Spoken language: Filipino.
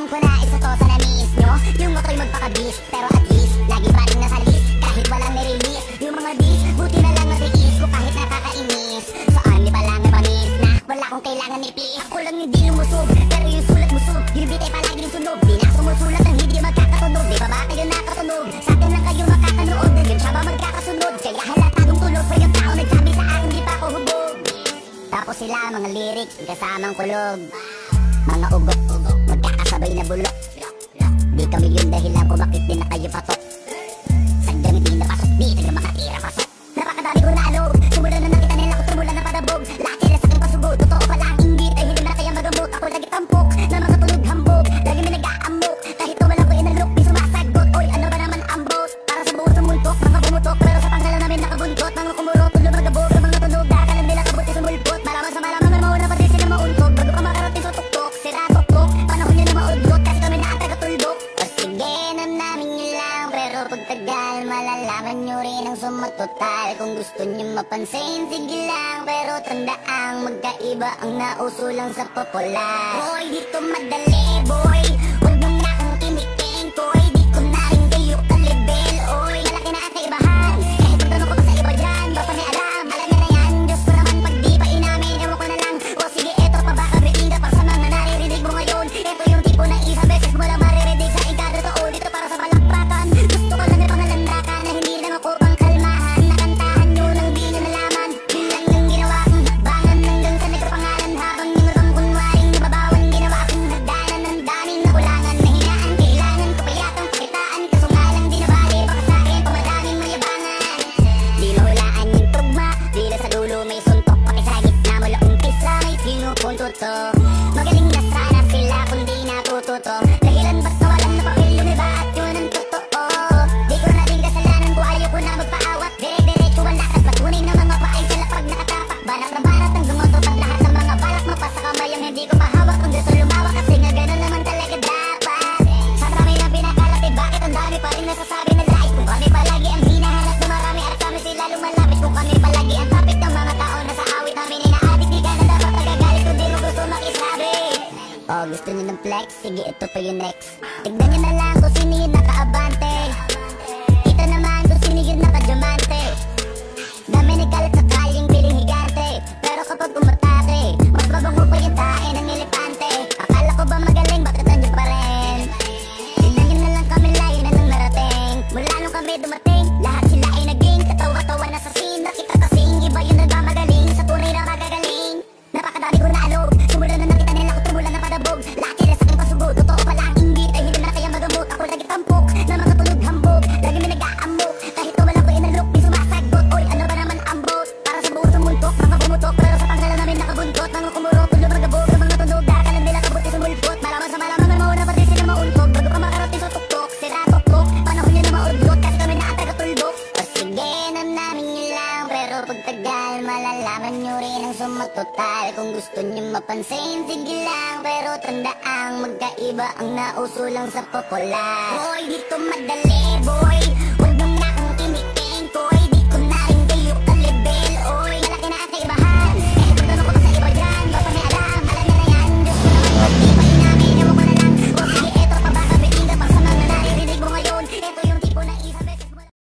Alam ko na isa to sa na-miss nyo, yung ako'y magpakabis, pero at least lagi pa rin nasa list, kahit walang nirelease. Yung mga bis, buti na lang natiis ko kahit nakakainis. Sa army pa lang napamis na wala akong kailangan ni please. Ako lang hindi lumusog, pero yung sulat musog, yung bitay palagi rin sunog. Di na sumusulat ang hindi magkakatunog, di ba ba kayo nakatunog? Sa akin lang kayo makakanood, yun siya ba magkakasunod? Kaya halatadong tulog pa yung tao nagsabi sa akin di pa ako hubog. Tapos sila mga lyrics, kasamang kulog, mga ugok-ugok, magkakasabay na bulok. Di kami yung dahilan kung bakit din na kayo patok. Sadyang hindi napasok, di taga makatira pasok. Napakadami ko na alog, sumula na nakita nila ko tumula na padabog. Lahat sila sa aking pasugod, totoo pala ang inggit ay hindi na kaya magamot. Ako lagi tampok, na mga tulog hambog, lagi may nag-aamok. Kahit wala ko inalok, di sumasagot. Oy, ano ba naman ang boss? Para sa buong sumuntok, mga bumutok, pero sa panggalan namin nakabuntot. Mga kumurot, tulo magabog, mga tunog, dakalan nila kabuti sumulpot. Malaman sa malaman, mauna pa din sila mauntog. Bago ka makarating sa tuktok, sira tuktok, panahon nyo na maudlot, kasi kami na ang taga-tuldok. O sige, namin nyo lang, pero pagtagal malalaman nyo rin ang sumatotal. Kung gusto nyo mapansin, sige lang, pero tandaang magkaiba ang nauso lang sa popular. Hoy, dito madali, boy, huwag mo na akong kiniking, koy. Di ko na rin kayo kalibel, oy. Malaki na ang kaibahan, kahit magtanong ko pa sa iba dyan, baka may alam, alam nyo na yan. Diyos ko naman, pag di pa inamin, ewan ko na lang. O sige, eto pa ba kabitinda pa sa mga naririnig mo ngayon? Eto yung tipo na isang beses mo lang maririnig sa ikadro to. Dito para sa palakpakan, gusto ko lang may pangalandakan na hindi lang ako pang kalmahan. Nakantahan nyo nang di nyo nalaman, yun lang ang ginawa kong hakbangan hanggang sa nagkapangalan. Habang yung ibang kunwaring nababawan, ginawa akong hagdanan ng daming nakulangan. Nahinaan, kailangan ko pa yatang pakitaan, kaso nga lang di nabali, baka sa akin pamadaming mayabangan. Di mahulaan yung tugma, dila sa dulo may suntok, pati sa gitna mula umpisa may pinupunto to. Magaling na sana sila kung di natututo, dahilan ba't nawalan na papel lumiba at yun ang totoo. Di ko na din kasalanan kung ayaw ko na magpaawat, dire-diretso ang lakad, patunay na mga paay sa lapag nakatapak. Banak na barat ang gumotopag lahat ng mga balak mapasa kamay ang hindi ko pahawak. Kung gusto lumawak kasi nga ganun naman talaga dapat. Sa marami na pinakalapit, bakit ang dami pa rin nasasabi na light? Kung kami palagi ang hinahanap ng marami at kami sila lumalapit. Kung kami palagi ang topic ng mga tao na sa awit namin ay naadik, di ka na dapat nagagalit kung di mo gusto makisabi. Oh, gusto nyo ng flex? Sige, ito pa yung next. Tignan nyo na lang kung sino yung nakaabante. Ito naman kung sino yung nakadiamante. Dami nagkalat sa kaling piling higante, pero kapag umatake, mas mabango pa yung tae ng elepante. Akala ko ba magaling, bakit nandiyo pa rin? Tignan nyo na lang kami, layo na nang narating. Mula nung kami dumating, lahat sila ay naging katawa-tawa na sa scene. Nakita kasing iba yung nagmamagaling sa tunay na magagaling. Napakadami ko na alog, sumula na nakita nila ko tumula na padabog. Lahat sila sa aking pasugod, totoo pala ang inggit ay hindi na kaya magamot. Ako lagi tampok, na mga tulog hambog, lagi may nag-aamok. Kahit wala ko inalok, di sumasagot. Oy, ano ba naman ang boss? Para sa buong sumuntok, mga bumutok, pero sa panggalan namin nakabuntot. Mga kumurot, tulo magabog, mga tunog, dakalan nila kabuti sumulpot. Malaman sa malaman, mauna pa din sila mauntog. Bago ka makarating sa tuktok, sira tuktok, panahon nyo na maudlot, kasi kami na ang taga-tuldok. O sige, namin nyo lang, pero pagtagal malalaman nyo rin ang sumatotal. Kung gusto nyo mapansin, sige lang, pero tandaang magkaiba ang nauso lang sa popular. Hoy, dito madali, boy,